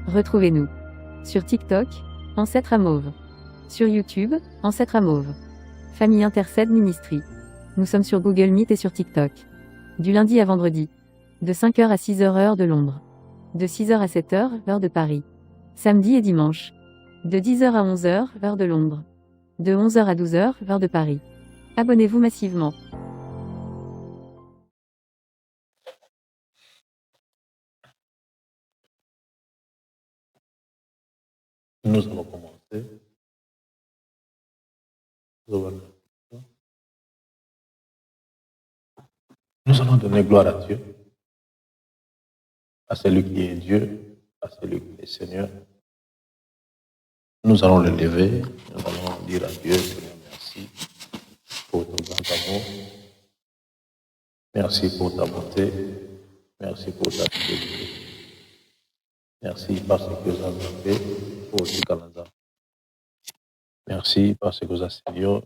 Retrouvez-nous sur TikTok, Ancêtre à Mauve. Sur YouTube, Ancêtre à Mauve. Famille Intercède Ministry. Nous sommes sur Google Meet et sur TikTok. Du lundi à vendredi. De 5h à 6h heure de Londres. De 6h à 7h, heure de Paris. Samedi et dimanche. De 10h à 11h, heure de Londres. De 11h à 12h, heure de Paris. Abonnez-vous massivement. Nous allons commencer. Nous allons donner gloire à Dieu, à celui qui est Dieu, à celui qui est Seigneur. Nous allons le lever, nous allons dire à Dieu, Seigneur, merci pour ton grand amour, merci pour ta bonté, merci pour ta fidélité. Merci parce que vous avez fait pour le Canada. Merci parce que vous avez Seigneur,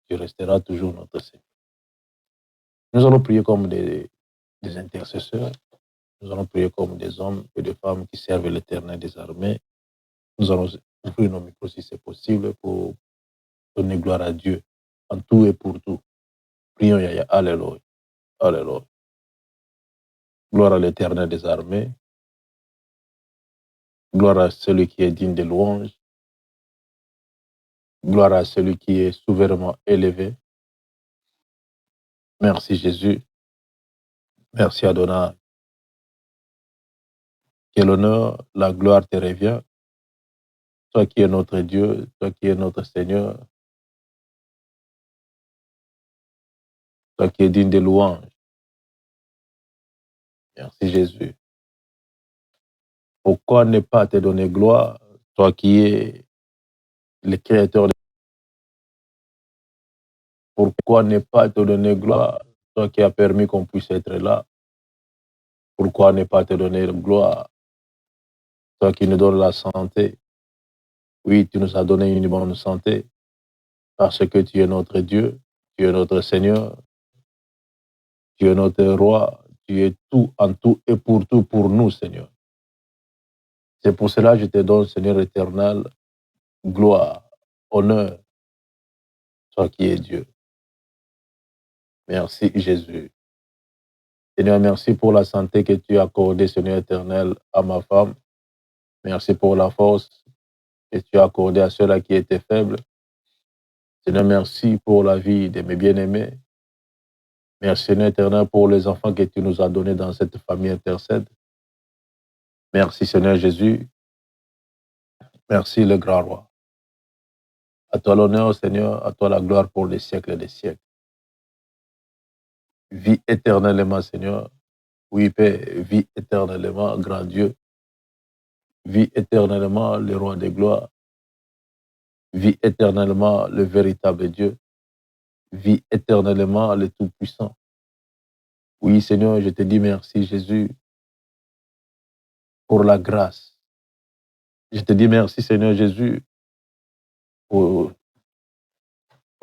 tu resteras toujours notre Seigneur. Nous allons prier comme des intercesseurs. Nous allons prier comme des hommes et des femmes qui servent l'Éternel des armées. Nous allons ouvrir nos micros si c'est possible pour donner gloire à Dieu en tout et pour tout. Prions, Yahya. Alléluia. Alléluia. Gloire à l'Éternel des armées. Gloire à celui qui est digne de louange. Gloire à celui qui est souverainement élevé. Merci Jésus. Merci Adonai. Que l'honneur, la gloire te revient. Toi qui es notre Dieu, toi qui es notre Seigneur, toi qui es digne de louange. Merci Jésus. Pourquoi ne pas te donner gloire, toi qui es le Créateur? Pourquoi ne pas te donner gloire, toi qui as permis qu'on puisse être là? Pourquoi ne pas te donner gloire, toi qui nous donnes la santé? Oui, tu nous as donné une bonne santé parce que tu es notre Dieu, tu es notre Seigneur, tu es notre Roi, tu es tout en tout et pour nous, Seigneur. C'est pour cela que je te donne, Seigneur éternel, gloire, honneur, toi qui es Dieu. Merci Jésus. Seigneur, merci pour la santé que tu as accordée, Seigneur éternel, à ma femme. Merci pour la force que tu as accordée à ceux-là qui étaient faibles. Seigneur, merci pour la vie de mes bien-aimés. Merci, Seigneur éternel, pour les enfants que tu nous as donnés dans cette famille intercède. Merci, Seigneur Jésus. Merci, le grand roi. À toi l'honneur, Seigneur, à toi la gloire pour les siècles des siècles. Vis éternellement, Seigneur. Oui, Père, vis éternellement, grand Dieu. Vis éternellement, le roi des gloires. Vis éternellement, le véritable Dieu. Vis éternellement, le Tout-Puissant. Oui, Seigneur, je te dis merci, Jésus, pour la grâce. Je te dis merci, Seigneur Jésus, pour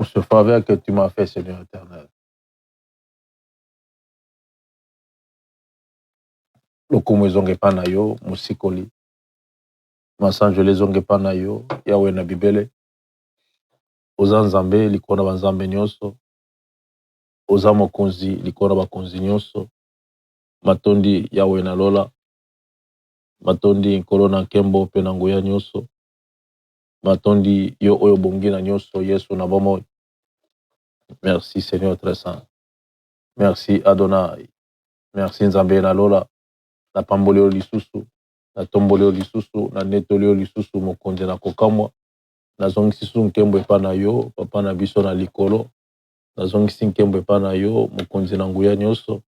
ce faveur que tu m'as fait, Seigneur éternel. Lokumu ezonge pa na yo, musikoli. Masanjo lezonge pa na yo, Yawe na bibele. Oza nzambe, likona banzambe nyonso. Oza mokonzi, likona bakonzi nyonso. Matondi Yawe na lola. Matondi nkolo na nkembo pe na nguya nyonso. Matondi yo oyo bongi na nyonso, Yesu na bomoi. Merci Seigneur très saint. Merci Adonai. Merci Nzambe na lola. Na pamboli yo lisusu. Na tomboli yo lisusu. Na netoli yo lisusu mokonzi na kokamwa. Nazongisi su nkembo epa na yo, papa na biso na likolo. Nazongisi nkembo epa na yo, mokonzi na nguya nyonso.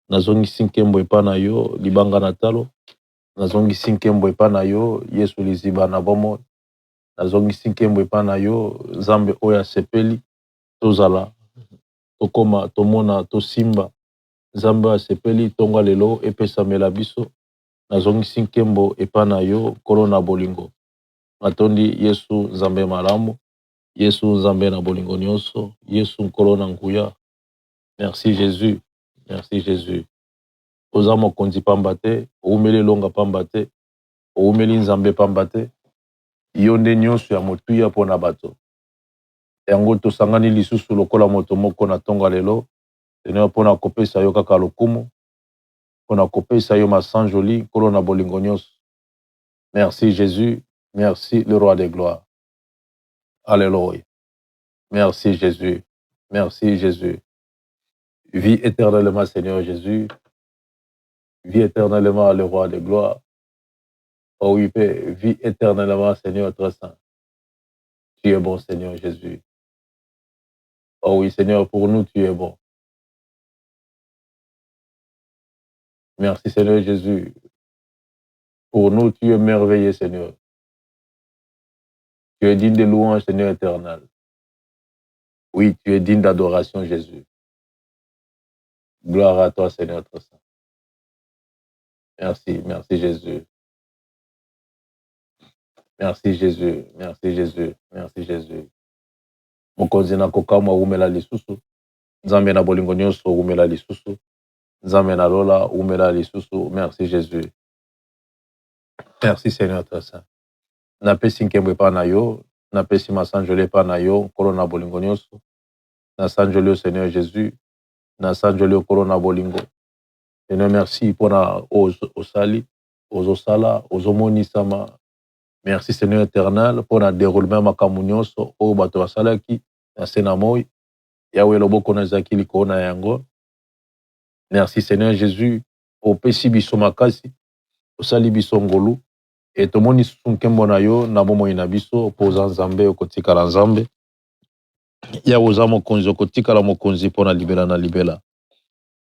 Nazongisi nkembo epa na yo, libanga na talo. Nazongisi nkembo epa na yo, Yesu liziba na bomoi. Nazongisi nkembo epa na yo, Nzambe oyo asepeli. Tozala, tokoma, tomona, tosimba. Nzambe oyo asepeli, tonga lelo, epesamela biso. Nazongisi nkembo epa na yo, kolo na bolingo. Matondi Yesu Nzambe malamu. Yesu Nzambe na bolingo nyonso. Yesu nkolo na nguya. Merci Jésus. Merci Jésus. Oza mokonzi pamba te, oumeli elonga pamba te, oumeli nzambe pamba te, yo nde nyonso ya motuya mpo na bato. Yango tosangani lisusu lokola moto moko na ntongo ya lelo, Seigneur mpo na kopesa yo kaka lokumu, mpo na kopesa yo masanjoli nkolo na bolingo nyonso. Merci Jésus, merci le roi des gloires. Alléluia. Merci Jésus, merci Jésus. Vis éternellement Seigneur Jésus, vis éternellement le roi des gloires. Oh oui, Père, vis éternellement Seigneur très saint. Tu es bon Seigneur Jésus. Oh oui Seigneur, pour nous tu es bon. Merci Seigneur Jésus. Pour nous tu es merveilleux Seigneur. Tu es digne de louange Seigneur éternel. Oui, tu es digne d'adoration Jésus. Gloire à toi Seigneur très saint. Merci, merci Jésus. Merci Jésus, merci Jésus, merci Jésus. Mokonzi na kokamwa umela lisusu. Nzambe na bolingo nyonso umela lisusu. Nzambe na lola umela lisusu. Merci Jésus. Merci Seigneur très saint. Napesi nkembo epai na yo, napesi masanjoli epai na yo, nkolo na bolingo nyonso. Nasanjoli yo Seigneur Jésus, nasanjoli yo nkolo na bolingo. Seigneur merci mpona osali, ozosala, ozomonisama. Merci Seigneur éternel mpona déroulement makambo nyonso oyo bato basalaki na se na moi. Yawe loboko na ezalaki likolo na yango. Merci Seigneur Jésus, opesi biso makasi, osali biso ngolu. Et tomoni susu nkembo na yo na bomoi na biso mpo oza nzambe okotikala nzambe. Yawe oza mokonzi okotikala mokonzi mpona libela na libela.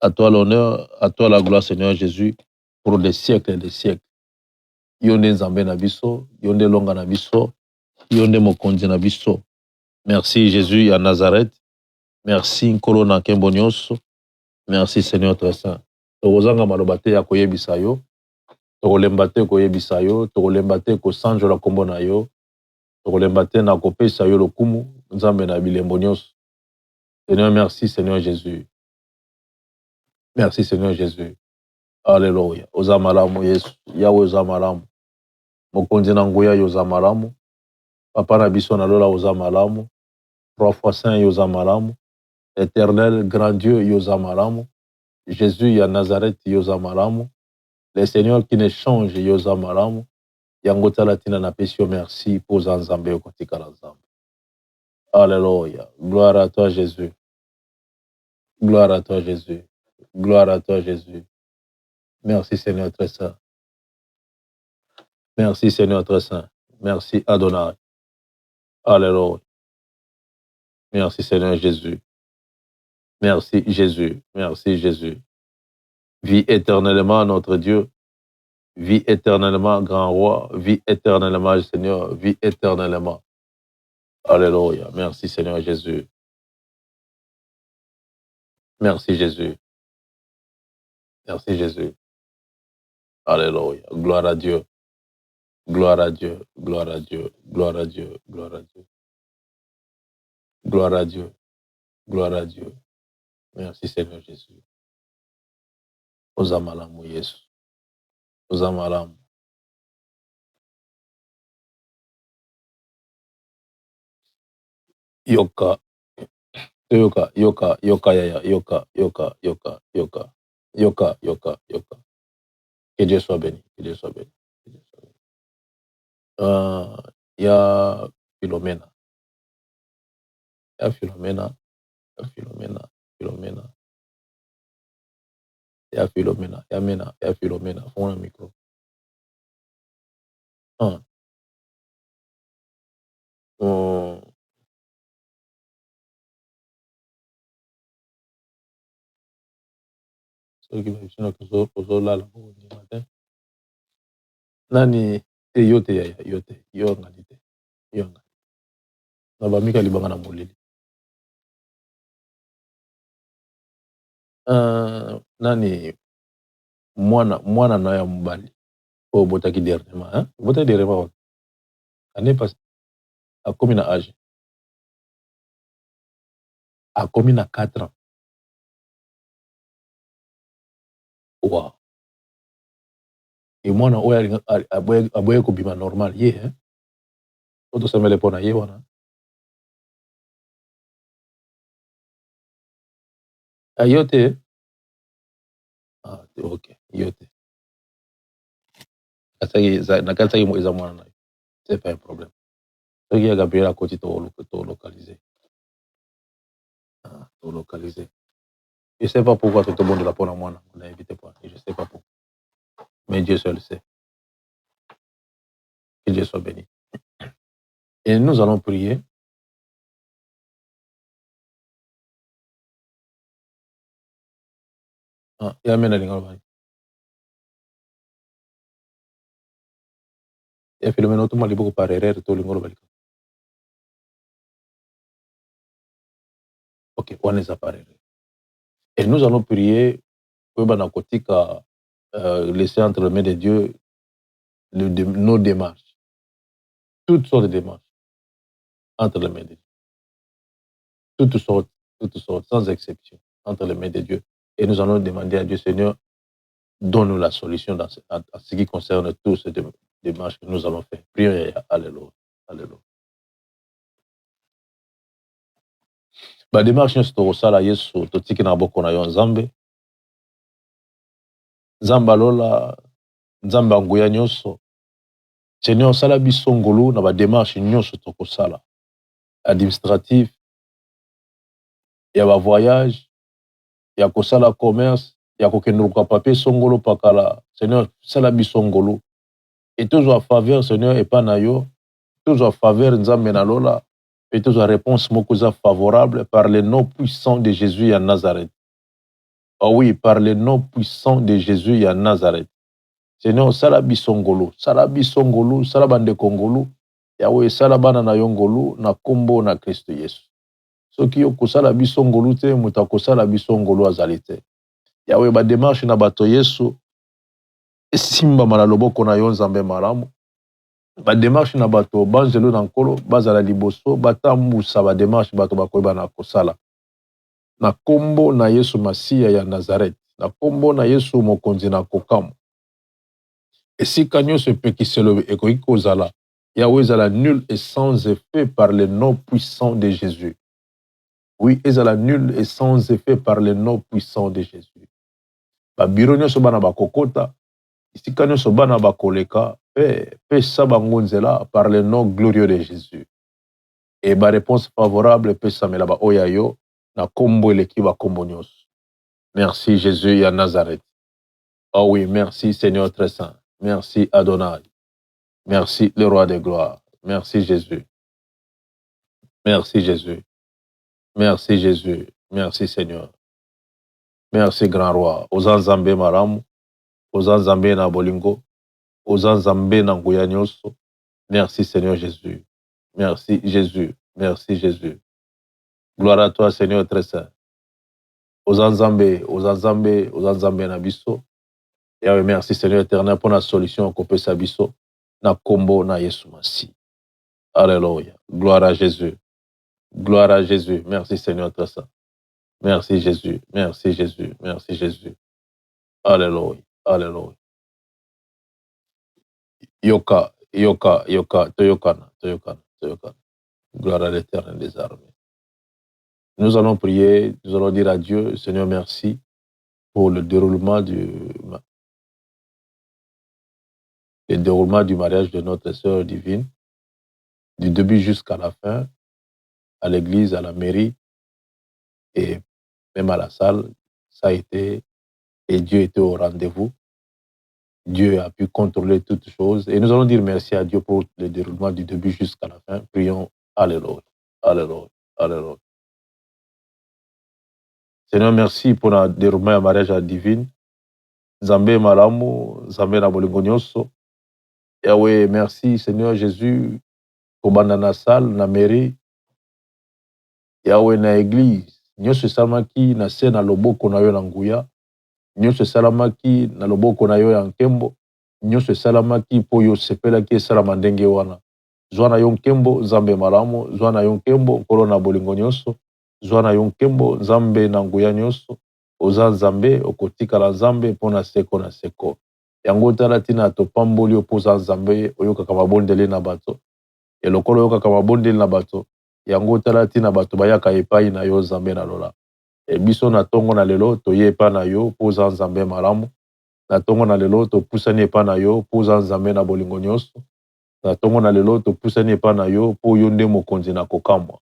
À toi l'honneur, à toi la gloire Seigneur Jésus, pour des siècles et des siècles. Yo nde nzambe na biso, yo nde longa na biso, yo nde mokonzi na biso. Merci Jésus ya Nazareth. Merci nkolo na nkembo nyonso. Merci Seigneur très saint. Tokozanga maloba te ya koyebisa yo. Tokolemba te koyebisa yo, tokolemba te kosanjola kombo na yo, tokolemba te na kopesa yo lokumu, nzambe na bilembo nyonso. Seigneur, merci Seigneur Jésus. Merci Seigneur Jésus. Alléluia. Oza malamu Yesu, Yawe oza malamu. Mokonzi na nguya yo oza malamu. Papa na biso na lola oza malamu. Trois fois saint yo oza malamu. Éternel, grand Dieu yo oza malamu. Jésus ya Nazareth yo oza malamu. Le Seigneur qui ne change yo oza malamu. Yango tala tina na pesi yo merci pour nzambe okotikala nzambe. Alléluia. Gloire à toi Jésus. Gloire à toi Jésus. Gloire à toi Jésus. Merci Seigneur très saint. Merci Seigneur très saint. Merci Adonai. Alléluia. Merci Seigneur Jésus. Merci Jésus. Merci Jésus. Vis éternellement notre Dieu. Vis éternellement grand roi. Vis éternellement Seigneur. Vis éternellement. Alléluia. Merci Seigneur Jésus. Merci Jésus. Merci Jésus. Alléluia. Gloire à Dieu. Gloire à Dieu. Gloire à Dieu. Gloire à Dieu. Gloire à Dieu. Gloire à Dieu. Gloire à Dieu. Merci Seigneur Jésus. Oza malamu Yesu. Oza malamu. Yoka. Yoka. Yoka. Yoka. Yaya. Yoka. Yoka. Yoka. Yoka. Yoka. Yoka. Yoka. Que Dieu soit béni. Que Dieu soit béni. Que Dieu soit béni. Il y a Philomena. Il y a Philomena. Il y a Philomena. Philomena. Il y a Philomena. Il y a Mena. Il y a Philomena. Fons le micro. Soki babisina kozolala bongo matin. Nani te yo te yaya yo te yo ngani te yo ngani na bamika libanga na molili. Nani mwana na ya mobali oyo obotaki dernièrement obotaki dernièrement wana année passée akomi na âge akomi na 4 ans Wow. Et mwana oyo aboye kobima normal ye po tosambele mpo na ye wana yo te ok yo te nakatisaki eza mwana na yo c'est pas un problème soki ya Gabriel akoti tolocalize tolocalize je sais pas pourquoi tobondela mpo na mwana nayebi te point je sais pas pourquoi mais Dieu seul sait que Dieu soit béni et nous allons prier amen alinga lobani ya Philomène otuma liboko par erreur tolinga loba liko ok wana eza par erreur et nous allons prier koyebana kotika laisser entre les mains de Dieu nos démarches toutes sortes de démarches entre les mains de Dieu toutes sortes sans exception entre les mains de Dieu et nous allons demander à Dieu Seigneur donne-nous la solution à ce qui concerne toutes ces démarches que nous allons faire. Prions. Alléluia. Alléluia. Démarche nyonso tokosala Yesu totiki na boko na yo Nzambe. Nzambe alola Nzambe anguya nyonso. Seigneur osala biso ngolu na démarche nyonso tokosala. Administratif, ya voyage, ya kosala commerce, ya kokenduluka papier songolo pakala. Seigneur sala biso ngolu. Et toujours à faveur, Seigneur, et pas na yo, toujours à faveur, Nzambe na lola, et toujours à réponse mokoza favorable par le nom puissant de Jésus à Nazareth. Oh oui, par le nom puissant de Jésus à Nazareth. Seigneur, sala bisongolo, sala bande kongolo, Yahweh, sala bana na yongolo, na kombo na Christ Yesu. Soki yo kosala bisongolo te, muta kosala bisongolo azalite. Yahweh, ba démarche na bato Yesu, simba mala loboko na yo Nzambe malamu. Ba démarche na bato banzelo na nkolo bazala liboso batambusa ba démarche bato bakoyeba na kosala na kombo na Yesu Masiya ya Nazareth na kombo na Yesu mokonzi na kokamu esika nyonso epekiselo ekoki kozala Yahweh ezala nul et sans effet par le nom puissant de Jésus. Oui, ezala nul et sans effet par le nom puissant de Jésus. Ba biro nyonso bana bakokota esika nyonso bana bakoleka pe sabango nzela par le nom glorieux de Jésus. Et ma réponse favorable pe samela ba oyayo na kombo eleki ba kombo nyonso. Merci Jésus ya Nazareth. Oh oui, merci Seigneur très saint. Merci Adonai. Merci le roi de gloire. Merci Jésus. Merci Jésus. Merci Jésus. Merci Seigneur. Merci grand roi. Oza Nzambe malamu, oza Nzambe na bolingo, oza Nzambe na nguya nyonso. Merci Seigneur Jésus. Merci Jésus. Merci Jésus. Gloire à toi Seigneur très saint. Oza Nzambe na biso. Yahweh, merci Seigneur éternel pour la solution kopesa biso na kombo na Yesu Masi. Alléluia. Gloire à Jésus. Gloire à Jésus. Merci Seigneur très saint. Merci Jésus. Merci Jésus. Merci Jésus. Alléluia. Alléluia. Yoka, toyokana. Gloire à l'Éternel des armées. Nous allons prier, nous allons dire à Dieu, Seigneur, merci pour le déroulement du mariage de notre sœur divine, du début jusqu'à la fin, à l'église, à la mairie et même à la salle. Ça a été, et Dieu était au rendez-vous. Dieu a pu contrôler toutes choses. Et nous allons dire merci à Dieu pour le déroulement du début jusqu'à la fin. Prions. Alléluia. Alléluia. Alléluia. Seigneur, merci pour le déroulement du mariage divine. Nzambe malamu, Nzambe na bolingo nyonso. Yahweh, merci Seigneur Jésus. Kobanda na salle, na mairie. Yahweh na église. Nyonso esalamaki na se na loboko na yo na nguya. Nyonso esalamaki na loboko na yo ya nkembo. Nyonso esalamaki po yo sepelaki esalama ndenge wana. Zwa na yo nkembo Nzambe malamu. Zwa na yo nkembo nkolo na bolingo nyonso. Zwa na yo nkembo Nzambe na nguya nyonso. oza nzambe okotikala nzambe mpona seko na seko. Yango tala tina topamboli mpo oza nzambe oyokaka mabondeli na bato. Elokolo oyokaka mabondeli na bato, yango tala tina bato bayaka epai na yo nzambe na lola. Biso na tongo na lelo toye epai na yo mpo oza nzambe malamu. Na tongo na lelo topusani epai na yo mpo oza nzambe na bolingo nyonso. Na tongo na lelo topusani epai na yo mpo yo nde mokonzi na kokamwa.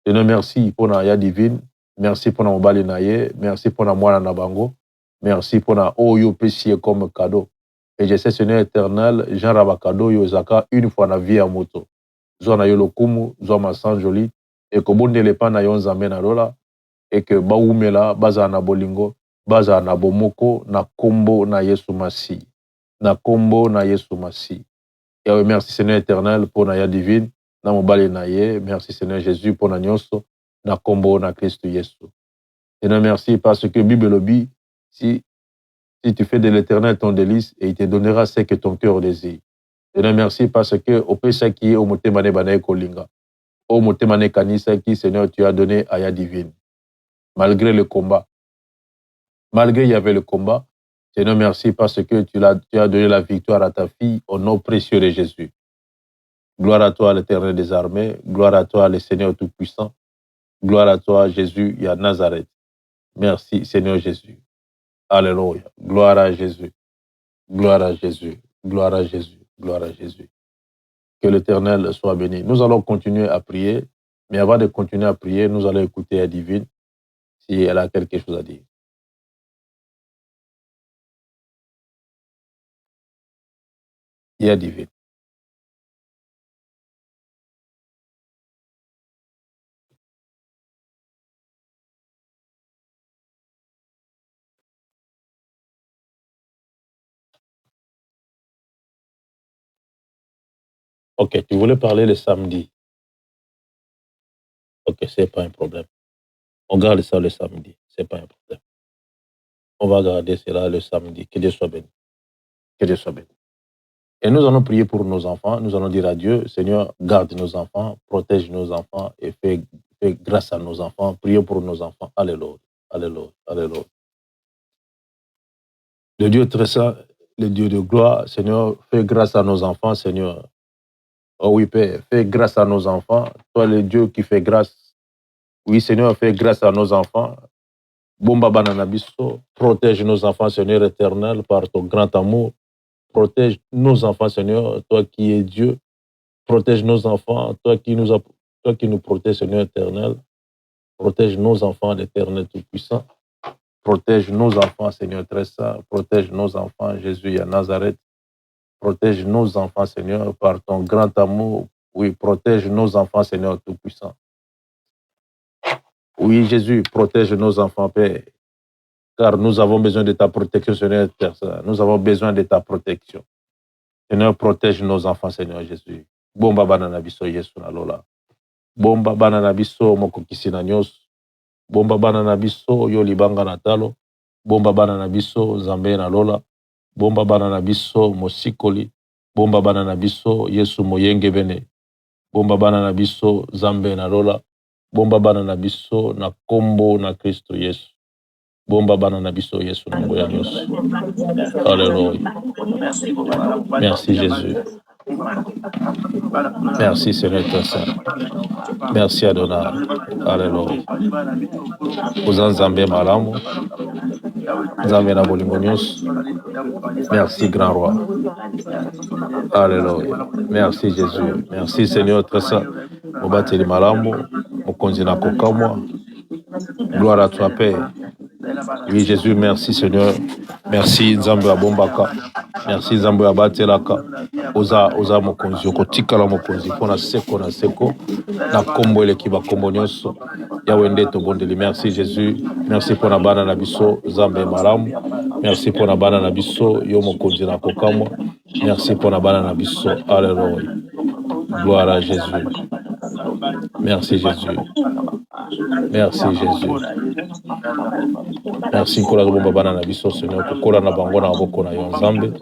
Seigneur, merci mpona ya divine, merci mpona mobali na ye, merci mpona mwana na bango, merci mpona oyo opesi ye comme cadeau. Et je sais, Seigneur éternel, Jean Rabakado yo ezaka une fois na vie ya moto. Zwa na yo lokumu, zwa masan joli, et kobondele epai na yo nzambe na lola, et que baumela baza na bolingo, baza na bomoko, na kombo na Yesu Masi. Na kombo na Yesu Masi. Yahweh, merci Seigneur éternel pour na ya divine, na mobali na ye, merci Seigneur Jésus pour na nyonso, na kombo na Christ Yesu. Seigneur, merci parce que Bible lobi, si tu fais de l'éternel ton délice, et il te donnera ce que ton cœur désire. Seigneur, merci parce que au pesa qui est au motemane banae kolinga, au motemane kanisa qui, Seigneur, tu as donné à ya divine. Malgré le combat, malgré il y avait le combat, Seigneur, merci parce que tu as donné la victoire à ta fille au nom précieux de Jésus. Gloire à toi, l'Éternel des armées. Gloire à toi, le Seigneur Tout-Puissant. Gloire à toi, Jésus, il y a Nazareth. Merci, Seigneur Jésus. Alléluia. Gloire à Jésus. Gloire à Jésus. Gloire à Jésus. Gloire à Jésus. Que l'Éternel soit béni. Nous allons continuer à prier. Mais avant de continuer à prier, nous allons écouter la divine si elle a quelque chose à dire. Il y a divine. Ok, tu voulais parler le samedi. Ok, c'est pas un problème. On garde ça le samedi. C'est pas un problème. On va garder cela le samedi. Que Dieu soit béni. Que Dieu soit béni. Et nous allons prier pour nos enfants. Nous allons dire à Dieu, Seigneur, garde nos enfants, protège nos enfants et fais grâce à nos enfants. Prions pour nos enfants. Alléluia. Alléluia. Alléluia. Le Dieu très saint, le Dieu de gloire, Seigneur, fais grâce à nos enfants, Seigneur. Oh oui, Père, fais grâce à nos enfants. Toi, le Dieu qui fait grâce. Oui, Seigneur, fais grâce à nos enfants. Bomba Bananabiso, protège nos enfants, Seigneur éternel, par ton grand amour. Protège nos enfants, Seigneur, toi qui es Dieu. Protège nos enfants, toi qui nous protèges, Seigneur éternel. Protège nos enfants, l'Éternel Tout-Puissant. Protège nos enfants, Seigneur très saint. Protège nos enfants, Jésus à Nazareth. Protège nos enfants, Seigneur, par ton grand amour. Oui, protège nos enfants, Seigneur Tout-Puissant. Oui, Jésus, protège nos enfants, Père. Car nous avons besoin de ta protection, Seigneur. Nous avons besoin de ta protection. Seigneur, protège nos enfants, Seigneur Jésus. Bomba banana biso Yesu na lola. Bomba banana biso mokokisi na nyos. Bomba banana biso yo libanga na talo. Bomba banana biso Zambe na lola. Bomba banana biso mosikoli. Bomba banana biso Yesu moyenge bene. Bomba banana biso Zambe na lola. Bomba banana biso na kombo na Kristo Yesu. Bomba banana biso Yesu na ngoya nyos. Alléluia. Merci Jésus. Merci Seigneur très saint. Merci Adonai. Alléluia. Oza Nzambe malamu. Nzambe na bolingo nyonso. Merci grand roi. Alléluia. Merci Jésus. Merci Seigneur très saint. Mobateli malamu. Mokonzi na kokamwa. Gloire à toi Père. Oui Jésus, merci Seigneur. Merci Nzambe abombaka. Merci Nzambe abatelaka. Oza mokonzi okotikala mokonzi pona seko na seko na kombo eleki bakombo nyonso yawe nde tobondeli. Merci Jésus. Merci pona bana na biso Nzambe malamu. Merci pona bana na biso yo mokonzi na kokamwa. Merci pona bana na biso. Alléluia. Gloire à Jésus. Merci Jésus. Merci Jésus. Merci kola bomba bana na biso Seigneur kokola na bango na maboko na yo Nzambe.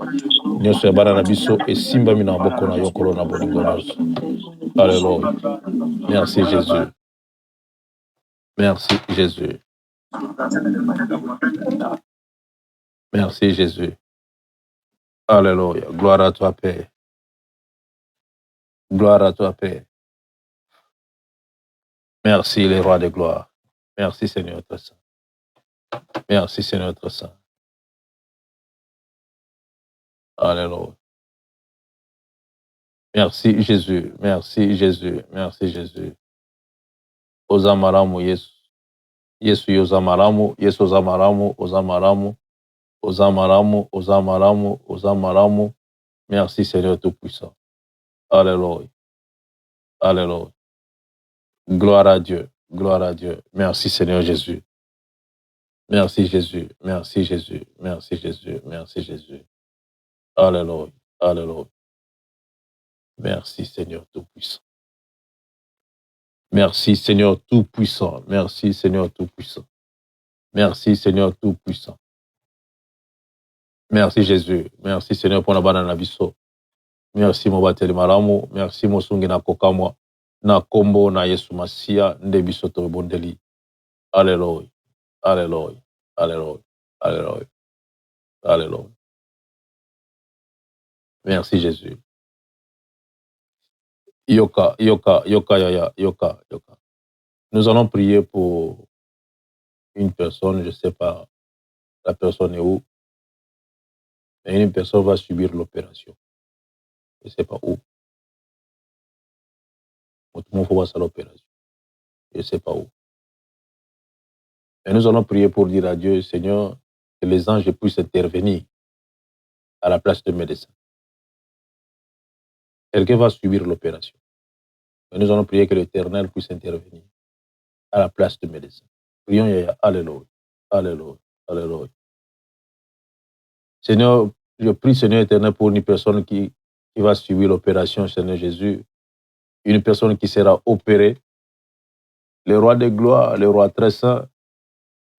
Nyonso ya bana na biso esimbami na maboko na yo kolo na bolingo nyonso. Alléluia. Merci Jésus. Merci Jésus. Merci Jésus. Alléluia. Gloire à toi, Père. Gloire à toi, Père. Merci, les rois de gloire. Merci, Seigneur notre Saint. Merci, Seigneur notre Saint. Alléluia. Merci, Jésus. Merci, Jésus. Merci, Jésus. Ozamaramu, Yesu. Yesu, Yozamaramu. Yesu, Ozamaramu. Ozamaramu. Ozamaramu. Ozamaramu. Ozamaramu. Merci, Seigneur Tout-Puissant. Alléluia. Alléluia. Gloire à Dieu. Gloire à Dieu. Merci, Seigneur Jésus. Merci, Jésus. Merci, Jésus. Merci, Jésus. Merci, Jésus. Alléluia. Alléluia. Merci, Seigneur Tout-Puissant. Merci, Seigneur Tout-Puissant. Merci, Seigneur Tout-Puissant. Merci, Seigneur Tout-Puissant. Merci, Jésus. Merci, Seigneur, pour la banane biso. Merci, mon bateli malamu. Merci, mon sungi na kokamwa. Na kombo na Yesu Masia. Nde biso to bondeli. Alléluia. Alléluia. Alléluia. Alléluia. Alléluia. Merci, Jésus. Yoka, yoka, yoka, yaya, yoka, yoka. Nous allons prier pour une personne, je ne sais pas, la personne est où, mais une personne va subir l'opération. Je ne sais pas où. Tout le monde va faire l'opération. Je ne sais pas où. Et nous allons prier pour dire à Dieu, Seigneur, que les anges puissent intervenir à la place de médecin. Quelqu'un va subir l'opération. Et nous allons prier que l'Éternel puisse intervenir à la place de médecin. Prions, Yaya. Alléluia. Alléluia. Alléluia. Seigneur, je prie, Seigneur éternel, pour une personne qui va subir l'opération, Seigneur Jésus. Une personne qui sera opérée. Le roi de gloire, le roi très saint,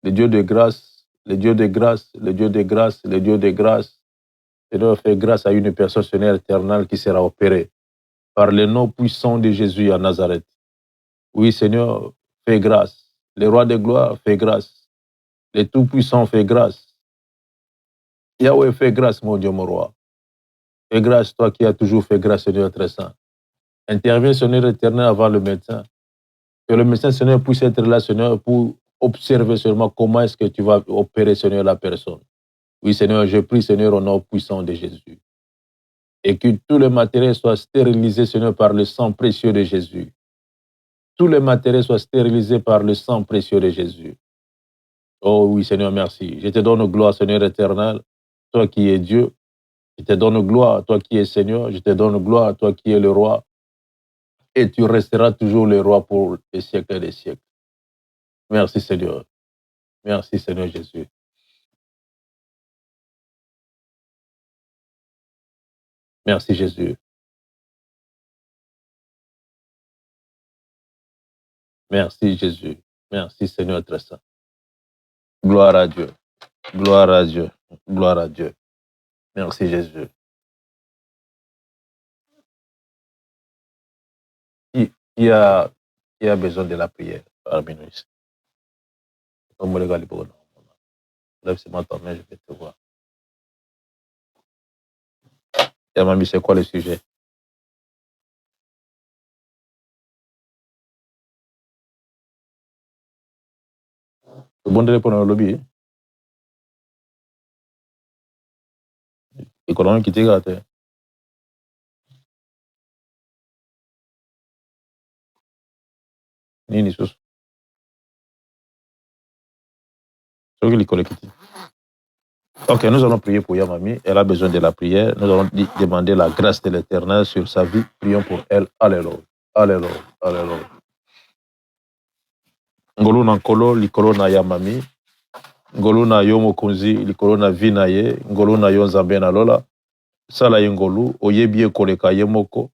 le Dieu de grâce, le Dieu de grâce, le Dieu de grâce, le Dieu de grâce. Seigneur, fais grâce à une personne, Seigneur éternel, qui sera opérée par le nom puissant de Jésus à Nazareth. Oui, Seigneur, fais grâce. Le roi de gloire, fais grâce. Le tout-puissant, fais grâce. Yahweh, fais grâce, mon Dieu, mon roi. Fais grâce, toi qui as toujours fait grâce, Seigneur très saint. Interviens, Seigneur éternel, avant le médecin. Que le médecin, Seigneur, puisse être là, Seigneur, pour observer seulement comment est-ce que tu vas opérer, Seigneur, la personne. Oui, Seigneur, je prie, Seigneur, au nom puissant de Jésus. Et que tout le matériel soit stérilisé, Seigneur, par le sang précieux de Jésus. Tout le matériel soit stérilisé par le sang précieux de Jésus. Oh oui, Seigneur, merci. Je te donne gloire, Seigneur éternel, toi qui es Dieu. Je te donne gloire, toi qui es Seigneur. Je te donne gloire, toi qui es le roi. Et tu resteras toujours le roi pour les siècles et les siècles. Merci, Seigneur. Merci, Seigneur Jésus. Merci, Jésus. Merci, Jésus. Merci, Seigneur très saint. Gloire à Dieu. Gloire à Dieu. Gloire à Dieu. Merci, Jésus. Qui a besoin de la prière parmi nous ici? Lève-moi ta main, je vais te voir. Et mamie, c'est quoi le sujet? Le bon délai pour le lobby. Économie qui t'égate. Nini sus. C'est qui l'école qui t'égate. Ok, nous allons prier pour Yamami. Elle a besoin de la prière. Nous allons demander la grâce de l'Éternel sur sa vie. Prions pour elle. Alléluia. Alléluia. Alléluia. Ngolu na nkolo, likolo na Yamami. Ngolu na yo mokonzi, likolo na vi na ye. Ngolu na yo nzambe na lola. Sala ye ngolu, oyebi ekoleka ye moko.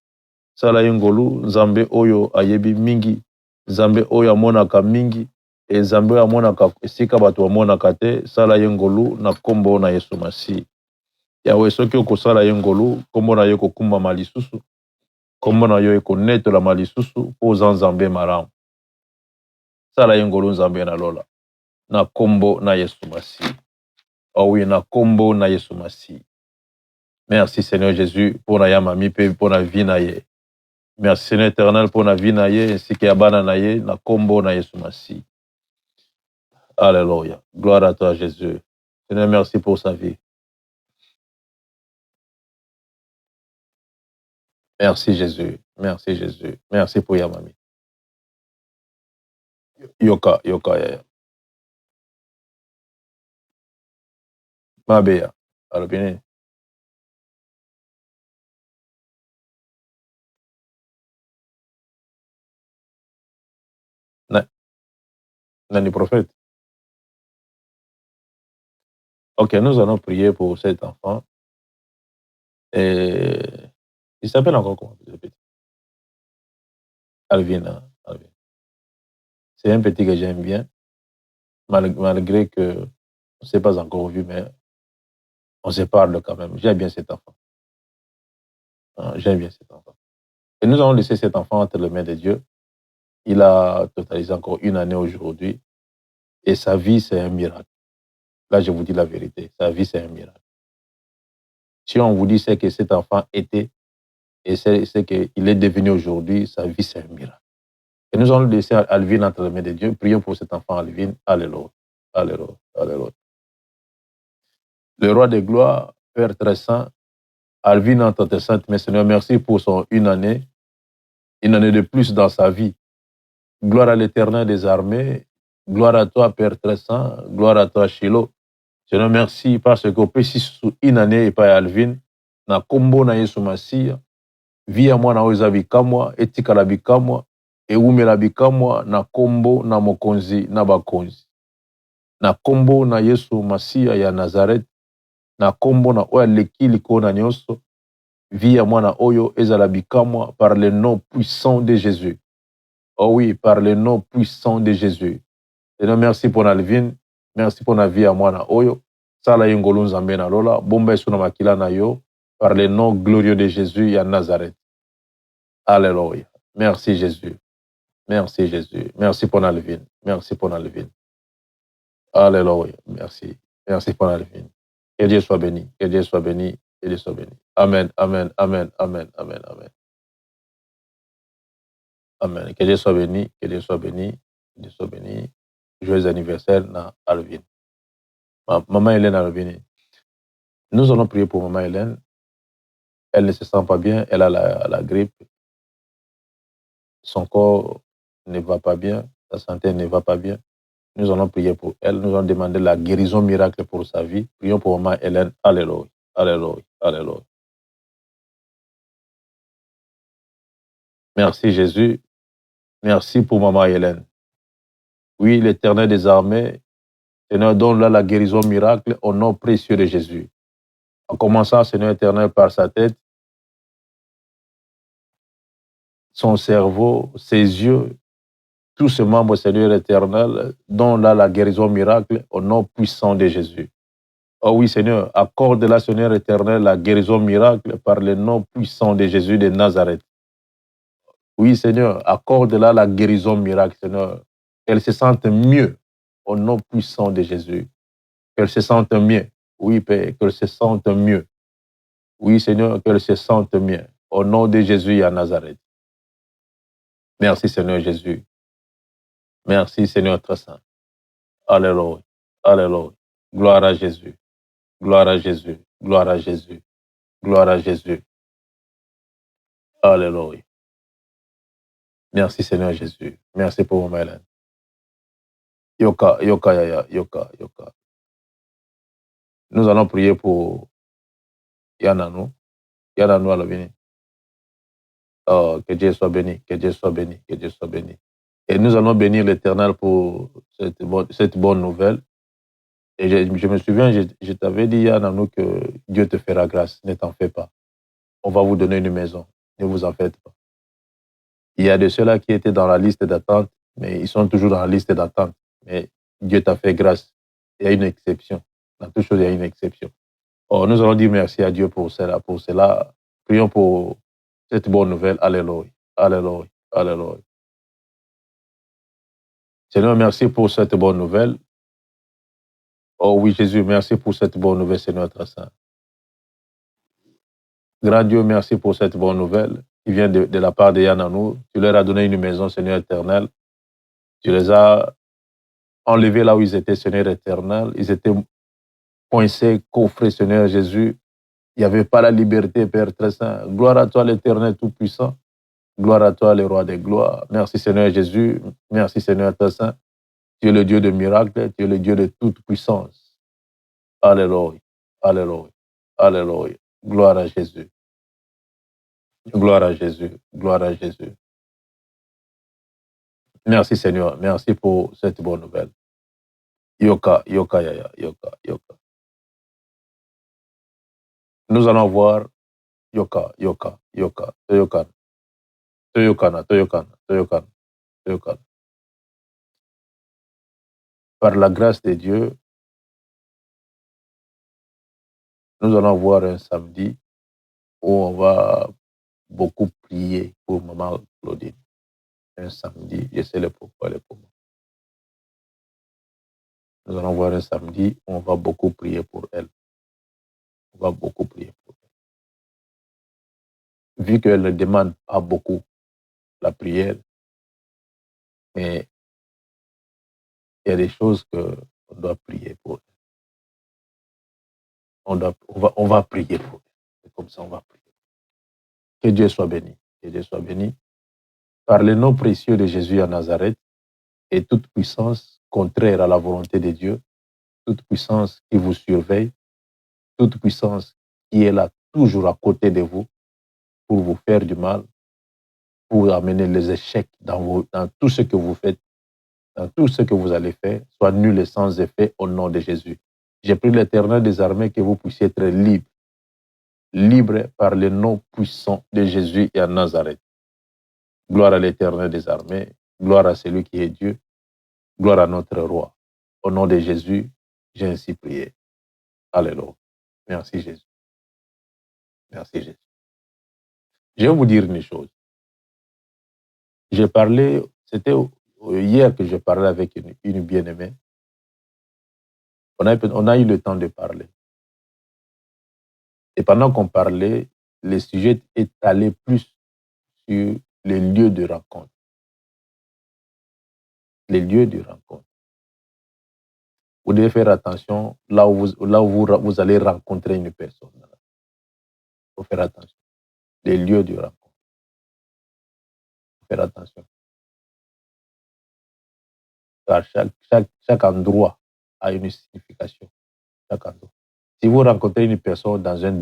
Sala ye ngolu, nzambe oyo ayebi mingi. Nzambe oyo amonaka mingi. E nzambe oyo amonaka esika bato bamonaka te. Sala ye ngolu na kombo na Yesu Masi. Yawe soki okosala ye ngolu, kombo na yo kokumbama lisusu. Kombo na yo ekonetolama lisusu mpo oza nzambe malamu. Sala ye ngolu nzambe na lola. na kombo na Yesu Masi. Oh oui, na kombo na Yesu Masi. Merci Seigneur Jésus pour la yamami pour la vie na ye. Merci Seigneur éternel pour la vie na ye ainsi que abana na ye na kombo na Yesu Masi. Alléluia. Gloire à toi Jésus. Seigneur, merci pour sa vie. Merci Jésus. Merci Jésus. Merci pour yamami. Yoka yaya. Mabeya. Alobini. Nani prophète. Ok, nous allons prier pour cet enfant. Et il s'appelle encore comment? Alvin. Alvin. C'est un petit que j'aime bien, malgré que on ne s'est pas encore vu, mais on se parle quand même. J'aime bien cet enfant. J'aime bien cet enfant. Et nous allons laisser cet enfant entre les mains de Dieu. Il a totalisé encore 1 année aujourd'hui. Et sa vie, c'est un miracle. Là, je vous dis la vérité. Sa vie, c'est un miracle. Si on vous dit ce que cet enfant était et ce qu'il est devenu aujourd'hui, sa vie, c'est un miracle. Et nous allons laisser Alvin entre les mains de Dieu. Prions pour cet enfant Alvin. Alléluia. Alléluia. Alléluia. Le roi de gloire, Père très saint, Alvin entre tes saintes mains, Seigneur, merci pour son 1 année de plus dans sa vie. Gloire à l'Éternel des armées. Gloire à toi, Père très saint. Gloire à toi, Shiloh. Seigneur, merci parce que pesi sous 1 année et pas Alvin. Na kombo na Yesu Masia. Via moi na oza bikamwa, etika la bikamwa, eume la bikamwa, na kombo na mokonzi na bakonzi. Na kombo na Yesu Masia ya Nazareth. Na kombo na oya leki likona nyonso. Via moi na oyo ezala bikamwa par le nom puissant de Jésus. Oh oui, par le nom puissant de Jésus. Seigneur, merci pour Alvin. Merci pour la vie à moi na oyo. Sala yengolo nzambe na lola. Bomba esu na makila na yo. Par le nom glorieux de Jésus ya Nazareth. Alléluia. Merci Jésus. Merci Jésus. Merci pour Alvin. Merci pour Alvin. Alléluia. Merci. Merci pour Alvin. Que Dieu soit béni. Que Dieu soit béni. Que Dieu soit béni. Amen. Amen. Amen. Amen. Amen. Amen. Amen. Que Dieu soit béni. Que Dieu soit béni. Que Dieu soit béni. Joyeux anniversaire na Alvin. Maman Hélène Alvin. Nous allons prier pour Maman Hélène. Elle ne se sent pas bien. Elle a la grippe. Son corps ne va pas bien. Sa santé ne va pas bien. Nous allons prier pour elle. Nous allons demander la guérison miracle pour sa vie. Prions pour Maman Hélène. Alléluia. Alléluia. Alléluia. Merci Jésus. Merci pour Maman Hélène. Oui, l'Éternel des armées, Seigneur, donne-la la guérison miracle au nom précieux de Jésus. En commençant, Seigneur éternel, par sa tête, son cerveau, ses yeux, tous ses membres, Seigneur éternel, donne-la la guérison miracle au nom puissant de Jésus. Oh oui, Seigneur, accorde-la, Seigneur éternel, la guérison miracle par le nom puissant de Jésus de Nazareth. Oui, Seigneur, accorde-la la guérison miracle, Seigneur. Qu'elle se sente mieux au nom puissant de Jésus. Qu'elle se sente mieux. Oui, Père, qu'elle se sente mieux. Oui, Seigneur, qu'elle se sente mieux. Au nom de Jésus à Nazareth. Merci, Seigneur Jésus. Merci, Seigneur très saint. Alléluia. Alléluia. Gloire à Jésus. Gloire à Jésus. Gloire à Jésus. Gloire à Jésus. Alléluia. Merci, Seigneur Jésus. Merci pour mon Hélène. Yoka, yoka, yaya, yoka, yoka. Nous allons prier pour Yananou. Yananou Alobini. Oh, que Dieu soit béni, que Dieu soit béni, que Dieu soit béni. Et nous allons bénir l'Éternel pour cette bonne nouvelle. Et je me souviens, je t'avais dit, Yananou, que Dieu te fera grâce. Ne t'en fais pas. On va vous donner une maison. Ne vous en faites pas. Il y a de ceux-là qui étaient dans la liste d'attente, mais ils sont toujours dans la liste d'attente. Mais Dieu t'a fait grâce. Il y a une exception. Dans toute chose, il y a une exception. Oh, nous allons dire merci à Dieu pour cela. Pour cela, prions pour cette bonne nouvelle. Alléluia. Alléluia. Alléluia. Seigneur, merci pour cette bonne nouvelle. Oh oui, Jésus, merci pour cette bonne nouvelle, Seigneur très saint. Grand Dieu, merci pour cette bonne nouvelle qui vient de la part de Yann Anou. Tu leur as donné une maison, Seigneur éternel. Tu les as enlevés là où ils étaient, Seigneur éternel. Ils étaient coincés, coffrés, Seigneur Jésus. Il n'y avait pas la liberté, Père très saint. Gloire à toi, l'Éternel Tout-Puissant. Gloire à toi, le Roi des gloires. Merci, Seigneur Jésus. Merci, Seigneur très saint. Tu es le Dieu de miracles. Tu es le Dieu de toute puissance. Alléluia. Alléluia. Alléluia. Gloire à Jésus. Gloire à Jésus. Gloire à Jésus. Merci, Seigneur. Merci pour cette bonne nouvelle. Yoka, yoka, yaya, yoka, yoka. Nous allons voir yoka, yoka, yoka, toyokan, toyokana, toyokana, toyokana, toyokana. Par la grâce de Dieu, nous allons voir un samedi où on va beaucoup prier pour Maman Claudine. Un samedi, je sais le pourquoi, le comment. Nous allons voir un samedi où on va beaucoup prier pour elle. On va beaucoup prier pour elle. Vu qu'elle ne demande pas beaucoup la prière, mais il y a des choses qu'on doit prier pour elle. On va prier pour elle. C'est comme ça, on va prier. Que Dieu soit béni. Que Dieu soit béni. Par le nom précieux de Jésus à Nazareth et toute puissance contraire à la volonté de Dieu, toute puissance qui vous surveille, toute puissance qui est là toujours à côté de vous pour vous faire du mal, pour amener les échecs dans tout ce que vous faites, dans tout ce que vous allez faire, soit nul et sans effet au nom de Jésus. J'ai pris l'Éternel des armées que vous puissiez être libre, libre par le nom puissant de Jésus et à Nazareth. Gloire à l'Éternel des armées, gloire à celui qui est Dieu, gloire à notre roi. Au nom de Jésus, j'ai ainsi prié. Alléluia. Merci Jésus. Merci Jésus. Je vais vous dire une chose. J'ai parlé, c'était hier que je parlais avec une bien-aimée. On a eu le temps de parler. Et pendant qu'on parlait, le sujet est allé plus sur les lieux de rencontre. Les lieux de rencontre. Vous devez faire attention là où vous allez rencontrer une personne. Il faut faire attention. Les lieux de rencontre. Il faut faire attention. Car chaque endroit a une signification. Chaque endroit. Si vous rencontrez une personne dans un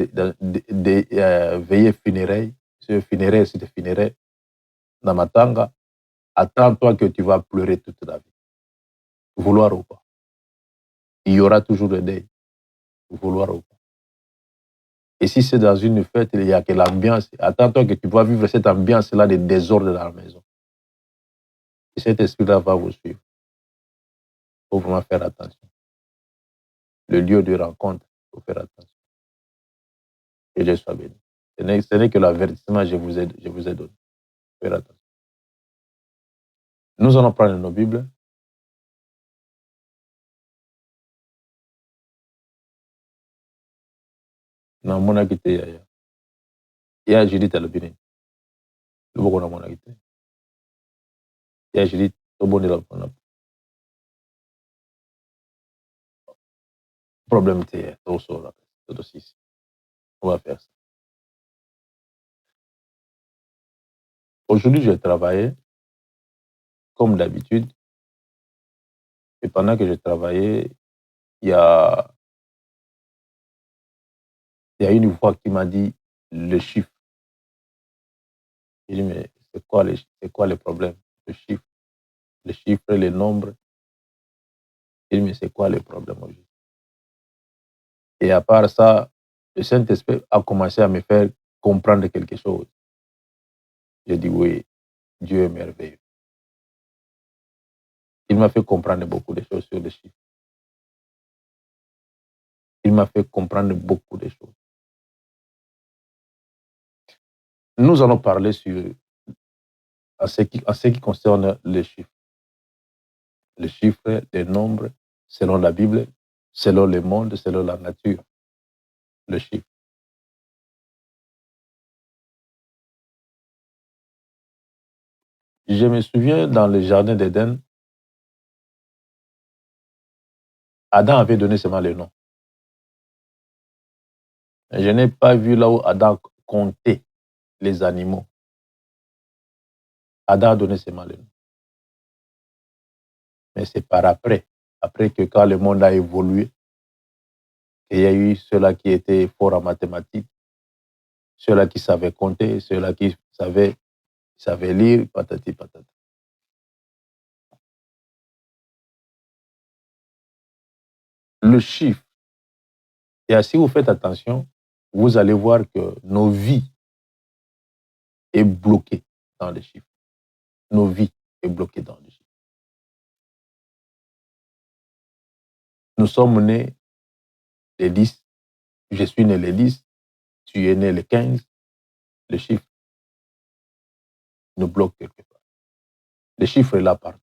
veillée funéraire, c'est funéraire, dans Matanga, attends-toi que tu vas pleurer toute la vie. Vouloir ou pas. Il y aura toujours le deuil. Vouloir ou pas. Et si c'est dans une fête, il n'y a que l'ambiance, attends-toi que tu vas vivre cette ambiance-là de désordre dans la maison. Et cet esprit-là va vous suivre. Il faut vraiment faire attention. Le lieu de rencontre, il faut faire attention. Que Dieu soit béni. Ce n'est que l'avertissement que je vous ai donné. Faire attention. Nous allons prendre nos Bibles. Na mona kite ya Judith alobini. Luboko na mona kite. Ya Judith toboni la pona. Problème te tout là. Tout aussi. On va faire ça. Aujourd'hui, je travaillais comme d'habitude. Et pendant que je travaillais, il y a une voix qui m'a dit le chiffre. J'ai dit, mais c'est quoi le problème? Le chiffre, les nombres. J'ai dit, mais c'est quoi le problème aujourd'hui? Et à part ça, le Saint-Esprit a commencé à me faire comprendre quelque chose. J'ai dit, oui, Dieu est merveilleux. Il m'a fait comprendre beaucoup de choses sur les chiffres. Il m'a fait comprendre beaucoup de choses. Nous allons parler à ce qui concerne les chiffres. Les chiffres, les nombres, selon la Bible, selon le monde, selon la nature, le chiffre. Je me souviens dans le jardin d'Éden, Adam avait donné seulement le nom. Je n'ai pas vu là où Adam comptait les animaux. Adam a donné seulement le nom. Mais c'est par après que quand le monde a évolué, il y a eu ceux-là qui étaient forts en mathématiques, ceux-là qui savaient compter, ceux-là qui savaient lire, patati patata. Le chiffre, et si vous faites attention, vous allez voir que nos vies est bloquée dans les chiffres. Nos vies est bloquée dans les chiffres. Nous sommes nés les 10, je suis né les 10, tu es né les 15, le chiffre nous bloque quelque part. Le chiffre est là partout.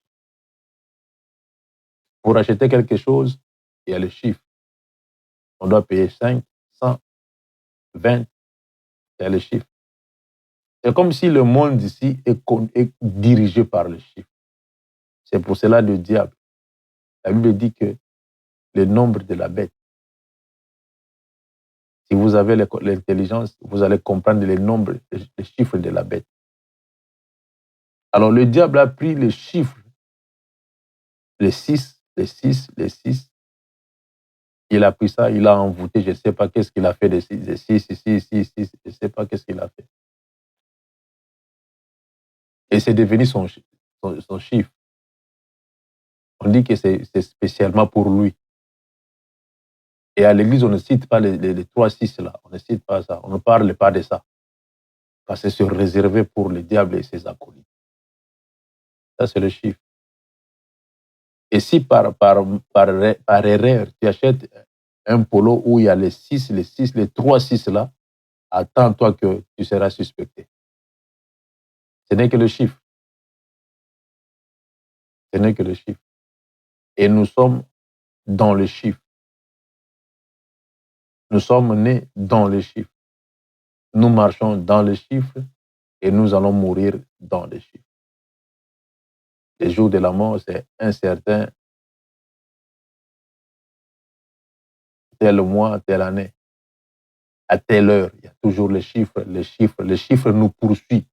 Pour acheter quelque chose, il y a le chiffre. On doit payer 5, 100, 20, il y a le chiffre. C'est comme si le monde ici est dirigé par le chiffre. C'est pour cela le diable. La Bible dit que le nombre de la bête, si vous avez l'intelligence, vous allez comprendre les nombres, les chiffres de la bête. Alors le diable a pris les chiffres, les 6, les 6, les 6. Il a pris ça, il a envoûté, je ne sais pas qu'est-ce qu'il a fait de 6, 6, 6, 6, je ne sais pas qu'est-ce qu'il a fait. Et c'est devenu son chiffre. On dit que c'est spécialement pour lui. Et à l'église, on ne cite pas les 3, 6 là. On ne cite pas ça. On ne parle pas de ça. Parce que c'est réservé pour le diable et ses acolytes. Ça, c'est le chiffre. Et si par erreur, tu achètes un polo où il y a les 6, les 3, 6 là, attends-toi que tu seras suspecté. Ce n'est que le chiffre. Ce n'est que le chiffre. Et nous sommes dans le chiffre. Nous sommes nés dans les chiffres. Nous marchons dans les chiffres et nous allons mourir dans les chiffres. Le jour de la mort, c'est incertain. Tel mois, telle année, à telle heure, il y a toujours les chiffres, les chiffres. Les chiffres nous poursuivent.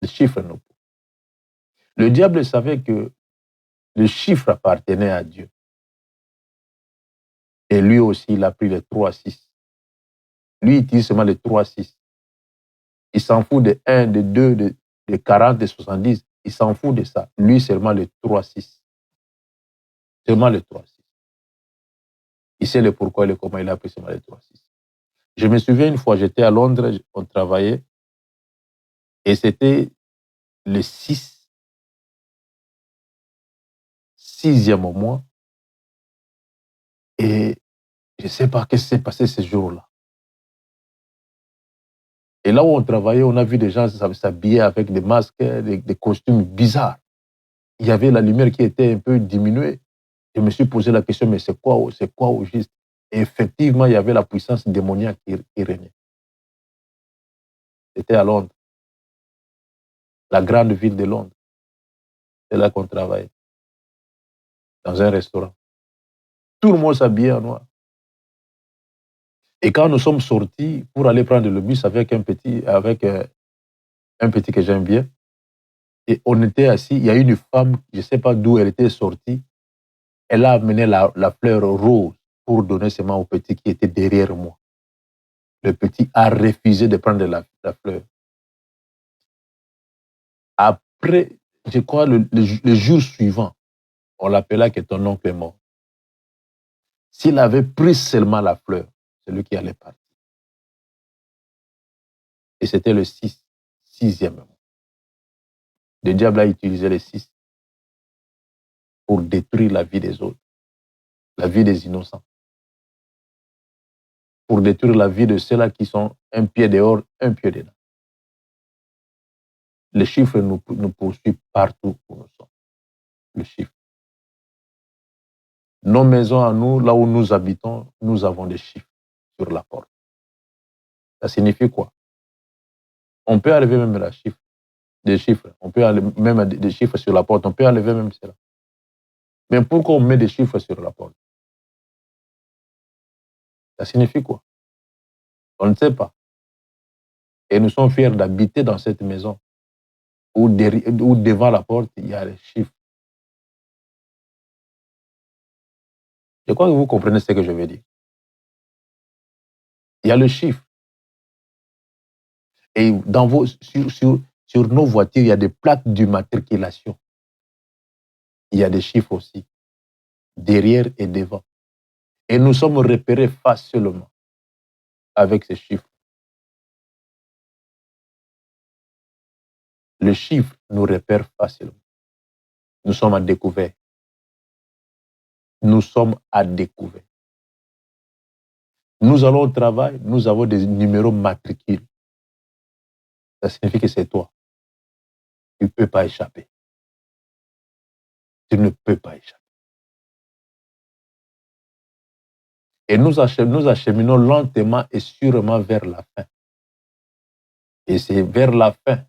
Les chiffres nous poursuivent. Le diable savait que le chiffre appartenait à Dieu. Et lui aussi, il a pris les 3, 6. Lui, il utilise seulement les 3, 6. Il s'en fout de 1, de 2, de 40, de 70. Il s'en fout de ça. Lui, seulement les 3, 6. Seulement les 3, 6. Il sait le pourquoi et le comment il a pris seulement les 3, 6. Je me souviens une fois, j'étais à Londres, on travaillait, et c'était le 6e mois. Et je ne sais pas ce qui s'est passé ce jour-là. Et là où on travaillait, on a vu des gens s'habiller avec des masques, des costumes bizarres. Il y avait la lumière qui était un peu diminuée. Je me suis posé la question, mais c'est quoi au juste? Et effectivement, il y avait la puissance démoniaque qui régnait. C'était à Londres, la grande ville de Londres. C'est là qu'on travaillait, dans un restaurant. Tout le monde s'habillait en noir. Et quand nous sommes sortis pour aller prendre le bus avec un petit que j'aime bien, et on était assis, il y a une femme, je ne sais pas d'où elle était sortie, elle a amené la fleur rose pour donner seulement au petit qui était derrière moi. Le petit a refusé de prendre la fleur. Après, je crois, le jour suivant, on l'appela que ton oncle est mort. S'il avait pris seulement la fleur, c'est lui qui allait partir. Et c'était le 6e mois. Le diable a utilisé les 6 pour détruire la vie des autres, la vie des innocents, pour détruire la vie de ceux-là qui sont un pied dehors, un pied dedans. Les chiffres nous poursuivent partout où nous sommes. Le chiffre. Nos maisons à nous, là où nous habitons, nous avons des chiffres sur la porte. Ça signifie quoi? On peut enlever même des chiffres. On peut enlever même des chiffres sur la porte. On peut enlever même cela. Mais pourquoi on met des chiffres sur la porte? Ça signifie quoi? On ne sait pas. Et nous sommes fiers d'habiter dans cette maison où devant la porte, il y a les chiffres. Je crois que vous comprenez ce que je veux dire. Il y a le chiffre. Et sur nos voitures, il y a des plaques d'immatriculation. Il y a des chiffres aussi, derrière et devant. Et nous sommes repérés facilement avec ces chiffres. Le chiffre nous repère facilement. Nous sommes à découvert. Nous sommes à découvert. Nous allons au travail, nous avons des numéros matricules. Ça signifie que c'est toi. Tu ne peux pas échapper. Tu ne peux pas échapper. Et nous acheminons lentement et sûrement vers la fin. Et c'est vers la fin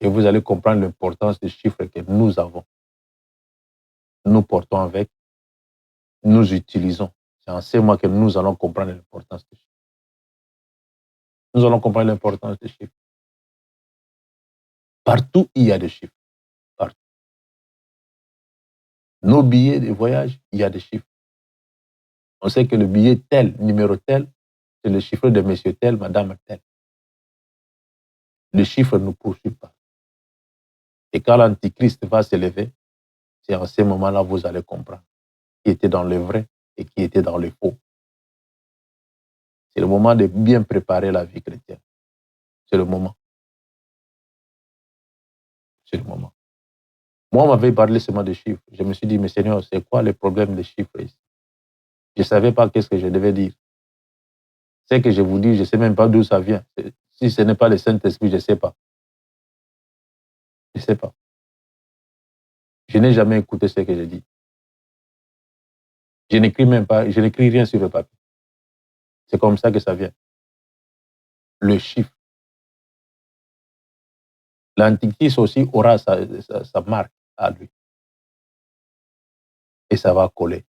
que vous allez comprendre l'importance des chiffres que nous avons. Nous portons avec, nous utilisons. C'est en ce moment que nous allons comprendre l'importance des chiffres. Nous allons comprendre l'importance des chiffres. Partout, il y a des chiffres. Partout. Nos billets de voyage, il y a des chiffres. On sait que le billet tel, numéro tel, c'est le chiffre de monsieur tel, madame tel. Le chiffre ne nous poursuit pas. Et quand l'Antichrist va s'élever, c'est en ce moment-là que vous allez comprendre qui était dans le vrai et qui était dans le faux. C'est le moment de bien préparer la vie chrétienne. C'est le moment. C'est le moment. Moi, on m'avait parlé seulement de chiffres. Je me suis dit, mais Seigneur, c'est quoi le problème des chiffres ici? Je ne savais pas qu'est-ce que je devais dire. Ce que je vous dis, je ne sais même pas d'où ça vient. Si ce n'est pas le Saint-Esprit, je ne sais pas. Je ne sais pas. Je n'ai jamais écouté ce que je dis. Je n'écris même pas, je n'écris rien sur le papier. C'est comme ça que ça vient. Le chiffre. L'Antichrist aussi aura sa marque à lui. Et ça va coller.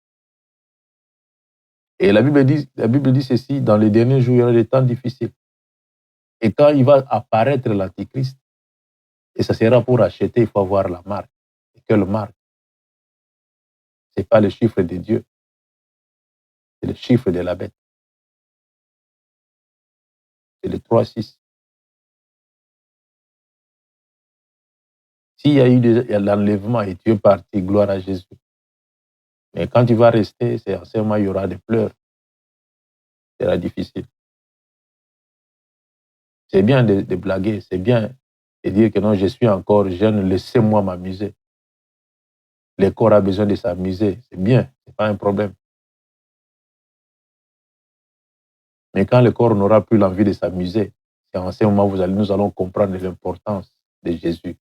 Et la Bible dit ceci, dans les derniers jours, il y aura des temps difficiles. Et quand il va apparaître l'Antichrist, et ça sera pour acheter, il faut avoir la marque. Et quelle marque? Ce n'est pas le chiffre de Dieu, c'est le chiffre de la bête. C'est le 3-6. S'il y a eu l'enlèvement et tu es parti, gloire à Jésus. Mais quand tu vas rester, c'est en ce moment il y aura des pleurs. Ce sera difficile. C'est bien de blaguer, c'est bien de dire que non, je suis encore jeune, laissez-moi m'amuser. Le corps a besoin de s'amuser, c'est bien, ce n'est pas un problème. Mais quand le corps n'aura plus l'envie de s'amuser, c'est en ce moment où nous allons comprendre l'importance de Jésus.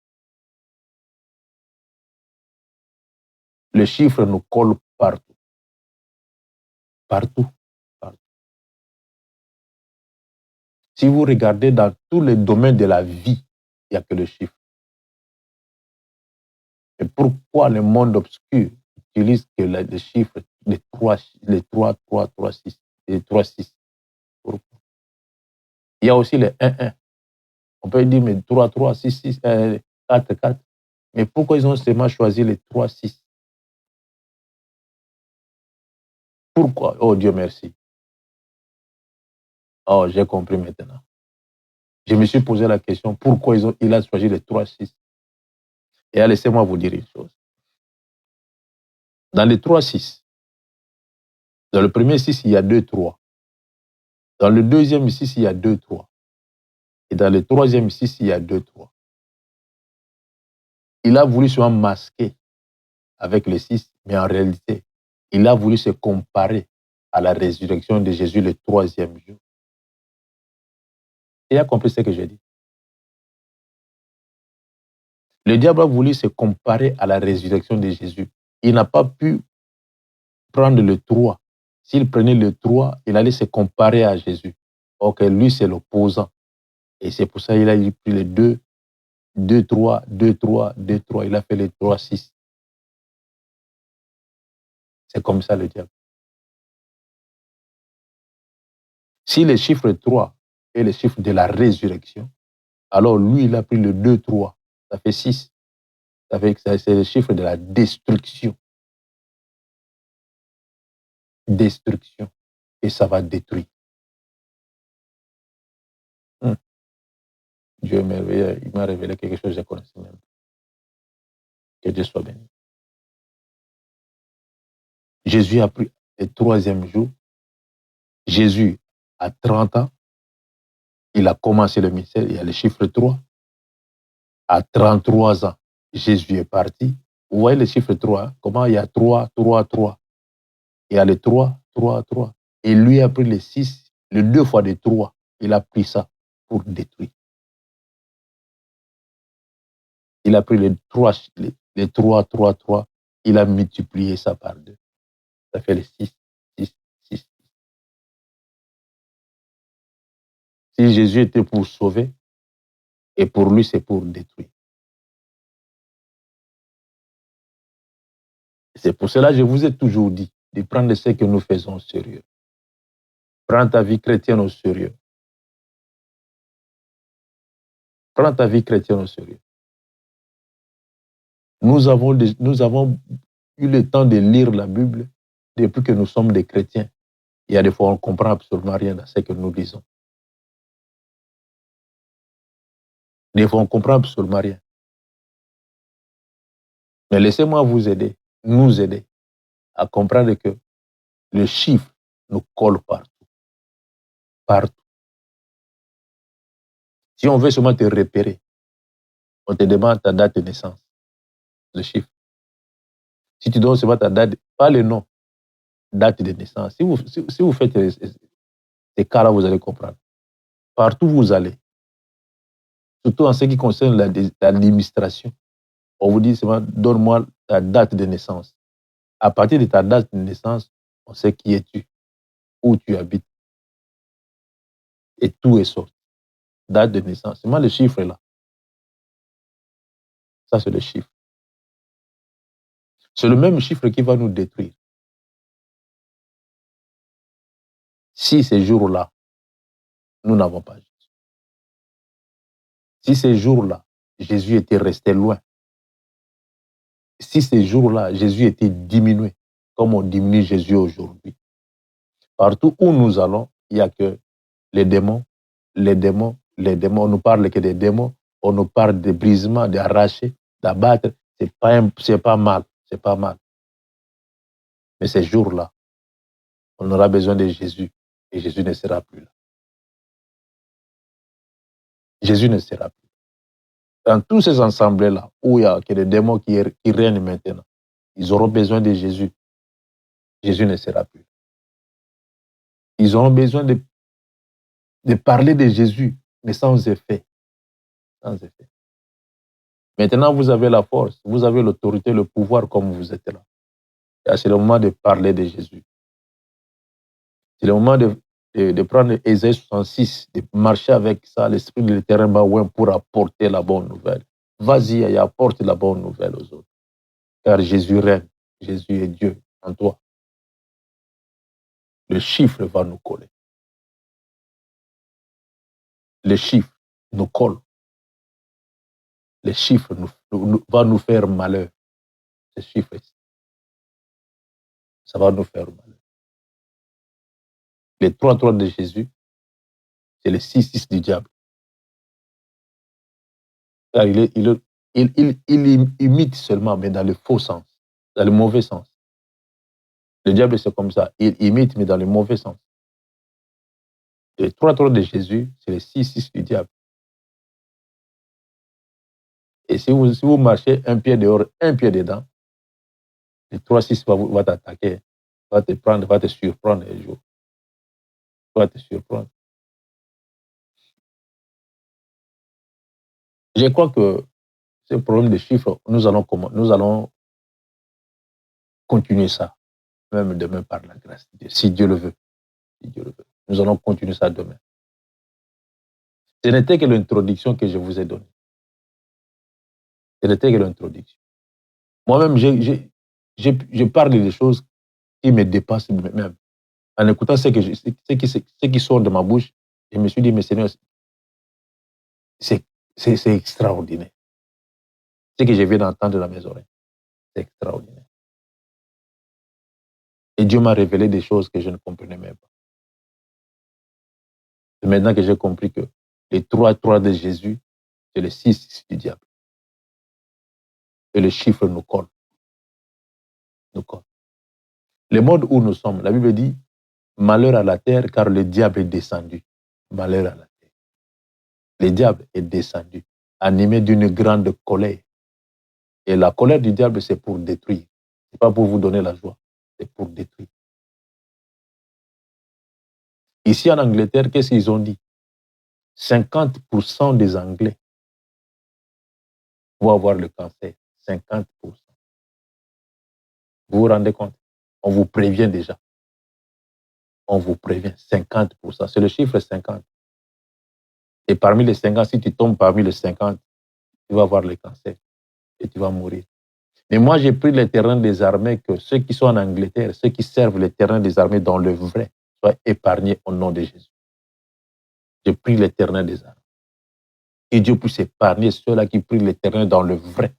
Le chiffre nous colle partout. Partout. Partout. Si vous regardez dans tous les domaines de la vie, il n'y a que le chiffre. Et pourquoi le monde obscur utilise que les chiffres, les 3, 6, les 3, 6? Pourquoi? Il y a aussi les 1, 1. On peut dire, mais 3, 3, 6, 6, 4, 4. Mais pourquoi ils ont seulement choisi les 3, 6? Pourquoi? Oh Dieu merci. Oh, j'ai compris maintenant. Je me suis posé la question, pourquoi il a choisi les 3, 6? Et laissez-moi vous dire une chose. Dans les 3, 6, dans le premier 6, il y a 2, 3. Dans le deuxième 6, il y a 2, 3. Et dans le troisième 6, il y a 2, 3. Il a voulu se masquer avec le 6, mais en réalité, il a voulu se comparer à la résurrection de Jésus le 3e jour. Il a compris ce que j'ai dit. Le diable a voulu se comparer à la résurrection de Jésus. Il n'a pas pu prendre le 3. S'il prenait le 3, il allait se comparer à Jésus. Ok, lui, c'est l'opposant. Et c'est pour ça qu'il a pris les 2, 2, 3, 2, 3, 2, 3. Il a fait les 3, 6. C'est comme ça le diable. Si le chiffre 3 est le chiffre de la résurrection, alors lui, il a pris le 2, 3. Ça fait 6. Ça fait que c'est le chiffre de la destruction. Destruction. Et ça va détruire. Dieu est merveilleux. Il m'a révélé quelque chose que je connaissais même. Que Dieu soit béni. Jésus a pris le 3e jour. Jésus a 30 ans. Il a commencé le ministère. Il y a le chiffre 3. À 33 ans, Jésus est parti. Vous voyez le chiffre 3, hein? Comment il y a 3, 3, 3. Il y a le 3, 3, 3. Et lui a pris le 6, le 2 fois de 3. Il a pris ça pour détruire. Il a pris les 3, 3, 3. Il a multiplié ça par 2. Ça fait le 6, 6, 6. Si Jésus était pour sauver, et pour lui, c'est pour détruire. C'est pour cela que je vous ai toujours dit de prendre ce que nous faisons au sérieux. Prends ta vie chrétienne au sérieux. Prends ta vie chrétienne au sérieux. Nous avons eu le temps de lire la Bible depuis que nous sommes des chrétiens. Il y a des fois, on ne comprend absolument rien dans ce que nous lisons. Des fois, on ne comprend absolument rien. Mais laissez-moi vous aider, nous aider à comprendre que le chiffre nous colle partout. Partout. Si on veut seulement te repérer, on te demande ta date de naissance, le chiffre. Si tu donnes seulement ta date, pas le nom, date de naissance. Si vous faites ces cas-là, vous allez comprendre. Partout où vous allez, surtout en ce qui concerne l'administration, on vous dit seulement, donne-moi ta date de naissance. À partir de ta date de naissance, on sait qui es-tu, où tu habites. Et tout est sorti. Date de naissance. Seulement le chiffre est là. Ça, c'est le chiffre. C'est le même chiffre qui va nous détruire. Si ces jours-là, nous n'avons pas Jésus. Si ces jours-là, Jésus était resté loin. Si ces jours-là, Jésus était diminué, comme on diminue Jésus aujourd'hui. Partout où nous allons, il n'y a que les démons, les démons, les démons. On nous parle que des démons, on nous parle de brisement, d'arracher, d'abattre. C'est pas mal, c'est pas mal. Mais ces jours-là, on aura besoin de Jésus et Jésus ne sera plus là. Jésus ne sera plus. Dans tous ces ensembles-là, où il y a que des démons qui règnent maintenant, ils auront besoin de Jésus. Jésus ne sera plus. Ils auront besoin de parler de Jésus, mais sans effet. Sans effet. Maintenant, vous avez la force, vous avez l'autorité, le pouvoir comme vous êtes là. C'est le moment de parler de Jésus. C'est le moment de prendre Ésaïe 66, de marcher avec ça, l'Esprit de l'Éternel pour apporter la bonne nouvelle. Vas-y et apporte la bonne nouvelle aux autres. Car Jésus règne, Jésus est Dieu en toi. Le chiffre va nous coller. Le chiffre nous colle. Le chiffre va nous faire malheur. Ce chiffre, ça va nous faire malheur. Les 3 de Jésus, c'est les 6 du diable. Car il imite seulement, mais dans le faux sens, dans le mauvais sens. Le diable, c'est comme ça. Il imite, mais dans le mauvais sens. Les 3 de Jésus, c'est les 6 du diable. Et si vous marchez un pied dehors, un pied dedans, les 3-6 va t'attaquer, va te prendre, va te surprendre un jour. Va te surprendre. Je crois que ce problème de chiffres, nous allons continuer ça. même demain par la grâce de Dieu, si Dieu le veut. Si Dieu le veut. Nous allons continuer ça demain. Ce n'était que l'introduction que je vous ai donnée. Ce n'était que l'introduction. Moi-même, je parle des choses qui me dépassent même. En écoutant ce qui sort de ma bouche, je me suis dit, mais Seigneur, c'est extraordinaire. Ce que je viens d'entendre dans mes oreilles, c'est extraordinaire. Et Dieu m'a révélé des choses que je ne comprenais même pas. C'est maintenant que j'ai compris que les 3 de Jésus, c'est le 6 du diable. Et le chiffre nous colle. Nous colle. Le monde où nous sommes, la Bible dit, malheur à la terre car le diable est descendu. Malheur à la terre. Le diable est descendu, animé d'une grande colère. Et la colère du diable, c'est pour détruire. Ce n'est pas pour vous donner la joie, c'est pour détruire. Ici en Angleterre, qu'est-ce qu'ils ont dit? 50% des Anglais vont avoir le cancer. 50%. Vous vous rendez compte? On vous prévient déjà. On vous prévient. 50%. C'est le chiffre 50. Et parmi les 50, si tu tombes parmi les 50, tu vas avoir le cancer et tu vas mourir. Mais moi, j'ai pris les terrains des armées, que ceux qui sont en Angleterre, ceux qui servent les terrains des armées dans le vrai, soient épargnés au nom de Jésus. J'ai pris les terrains des armées. Et Dieu puisse épargner ceux-là qui prient les terrains dans le vrai.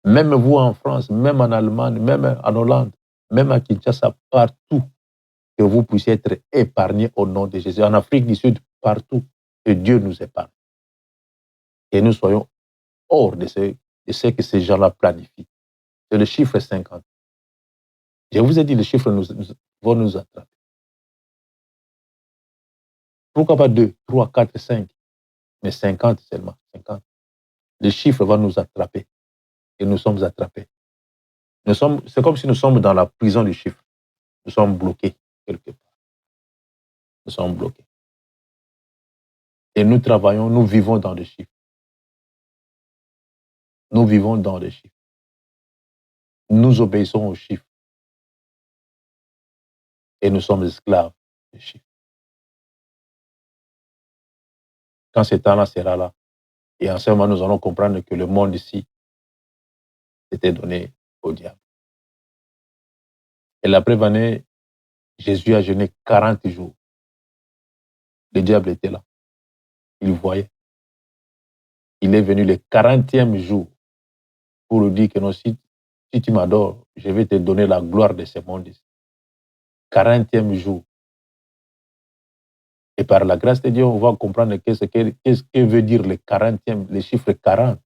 Même vous en France, même en Allemagne, même en Hollande, même à Kinshasa, partout, que vous puissiez être épargnés au nom de Jésus. En Afrique du Sud, partout, que Dieu nous épargne. Et nous soyons hors de ce que ces gens-là planifient. C'est le chiffre 50. Je vous ai dit, les chiffres vont nous attraper. Pourquoi pas 2, 3, 4, 5, mais 50 seulement, 50. Le chiffre va nous attraper. Et nous sommes attrapés. C'est comme si nous sommes dans la prison du chiffre. Nous sommes bloqués quelque part. Nous sommes bloqués. Et nous travaillons, nous vivons dans les chiffres. Nous vivons dans les chiffres. Nous obéissons aux chiffres. Et nous sommes esclaves des chiffres. Quand ce temps-là sera là, et en ce moment, nous allons comprendre que le monde ici était donné au diable. Et la preuve en est, Jésus a jeûné 40 jours. Le diable était là. Il voyait. Il est venu le 40e jour pour lui dire que non, si tu m'adores, je vais te donner la gloire de ce monde ici. 40e jour. Et par la grâce de Dieu, on va comprendre qu'est-ce que veut dire le 40e, le chiffre 40,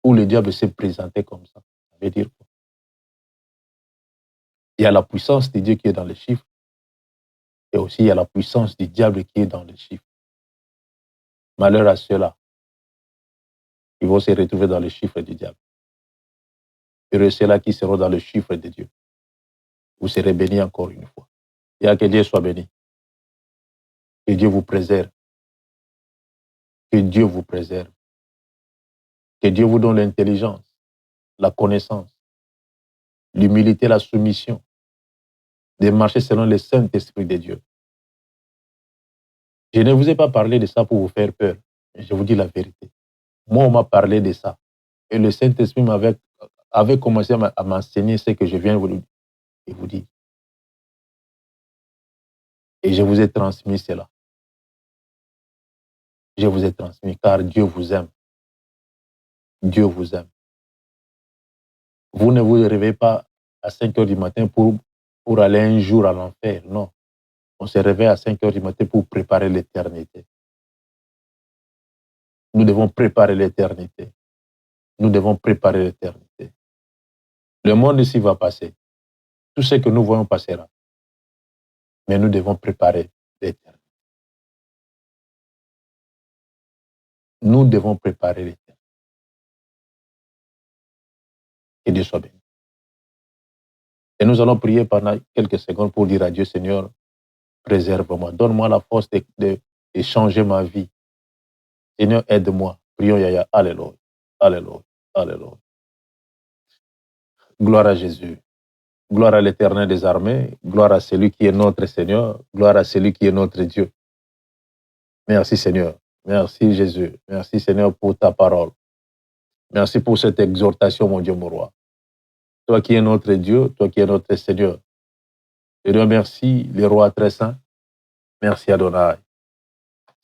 où le diable s'est présenté comme ça. Ça veut dire quoi? Il y a la puissance de Dieu qui est dans les chiffres, et aussi il y a la puissance du diable qui est dans les chiffres. Malheur à ceux-là, ils vont se retrouver dans les chiffres du diable. Et ceux-là qui seront dans les chiffres de Dieu. Vous serez bénis encore une fois. Il y a que Dieu soit béni. Que Dieu vous préserve. Que Dieu vous préserve. Que Dieu vous donne l'intelligence, la connaissance, l'humilité, la soumission, de marcher selon le Saint-Esprit de Dieu. Je ne vous ai pas parlé de ça pour vous faire peur. Je vous dis la vérité. Moi, on m'a parlé de ça. Et le Saint-Esprit avait commencé à m'enseigner ce que je viens de vous dire. Et je vous ai transmis cela. Je vous ai transmis car Dieu vous aime. Dieu vous aime. Vous ne vous réveillez pas à 5 heures du matin pour aller un jour à l'enfer. Non. On se réveille à 5 heures du matin pour préparer l'éternité. Nous devons préparer l'éternité. Nous devons préparer l'éternité. Le monde ici va passer. Tout ce que nous voyons passera. Mais nous devons préparer l'éternité. Nous devons préparer l'éternité. Que Dieu soit béni. Et nous allons prier pendant quelques secondes pour dire à Dieu, Seigneur, préserve-moi. Donne-moi la force de changer ma vie. Seigneur, aide-moi. Prions, Yaya. Alléluia. Alléluia. Alléluia. Gloire à Jésus. Gloire à l'Éternel des armées, gloire à celui qui est notre Seigneur, gloire à celui qui est notre Dieu. Merci Seigneur, merci Jésus, merci Seigneur pour ta parole. Merci pour cette exhortation, mon Dieu, mon roi. Toi qui es notre Dieu, toi qui es notre Seigneur. Seigneur, merci, les rois très saints. Merci Adonai.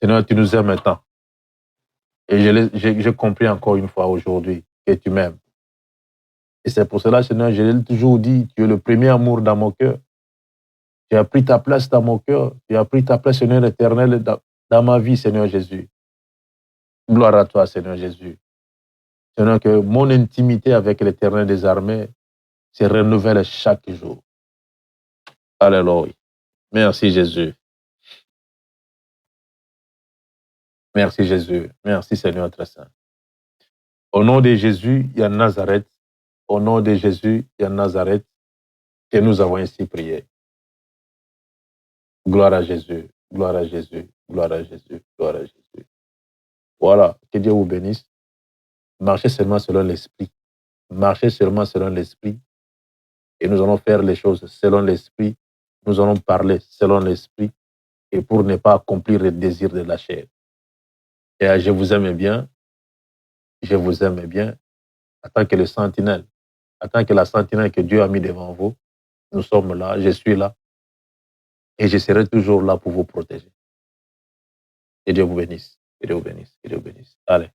Seigneur, tu nous aimes tant. Et j'ai compris encore une fois aujourd'hui que tu m'aimes. Et c'est pour cela, Seigneur, je l'ai toujours dit, tu es le premier amour dans mon cœur. Tu as pris ta place dans mon cœur. Tu as pris ta place, Seigneur éternel, dans ma vie, Seigneur Jésus. Gloire à toi, Seigneur Jésus. Seigneur, que mon intimité avec l'Éternel des armées se renouvelle chaque jour. Alléluia. Merci Jésus. Merci Jésus. Merci Seigneur très saint. Au nom de Jésus, il y a Nazareth. Au nom de Jésus, il y a Nazareth. Et nous avons ainsi prié. Gloire à Jésus. Gloire à Jésus. Gloire à Jésus. Gloire à Jésus. Voilà. Que Dieu vous bénisse. Marchez seulement selon l'Esprit. Marchez seulement selon l'Esprit. Et nous allons faire les choses selon l'Esprit. Nous allons parler selon l'Esprit. Et pour ne pas accomplir les désirs de la chair. Et je vous aime bien. Je vous aime bien. En tant que le sentinelle. En tant que la sentinelle que Dieu a mis devant vous. Nous sommes là. Je suis là. Et je serai toujours là pour vous protéger. Que Dieu vous bénisse. Que Dieu vous bénisse. Que Dieu vous bénisse. Allez.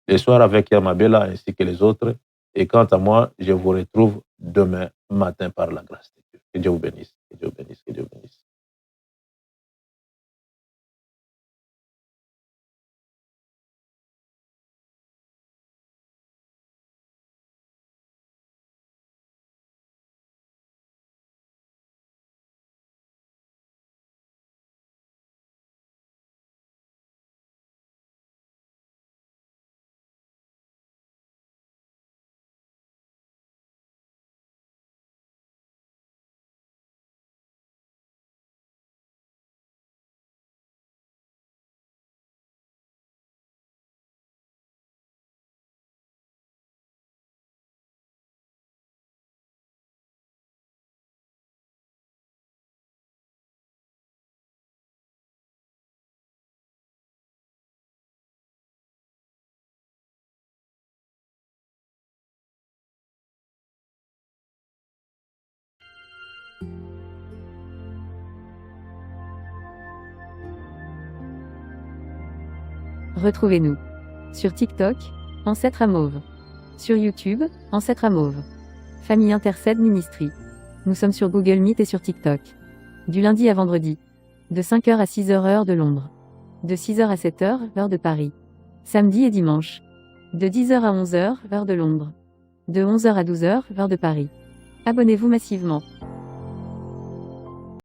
Le soir avec Yamabela ainsi que les autres. Et quant à moi, je vous retrouve demain matin par la grâce de Dieu. Que Dieu vous bénisse. Que Dieu vous bénisse. Que Dieu vous bénisse. Retrouvez-nous sur TikTok, Ancêtre à Mauve. Sur YouTube, Ancêtre à Mauve. Famille Intercède Ministry. Nous sommes sur Google Meet et sur TikTok. Du lundi à vendredi. De 5h à 6h heure de Londres. De 6h à 7h, heure de Paris. Samedi et dimanche. De 10h à 11h, heure de Londres. De 11h à 12h, heure de Paris. Abonnez-vous massivement.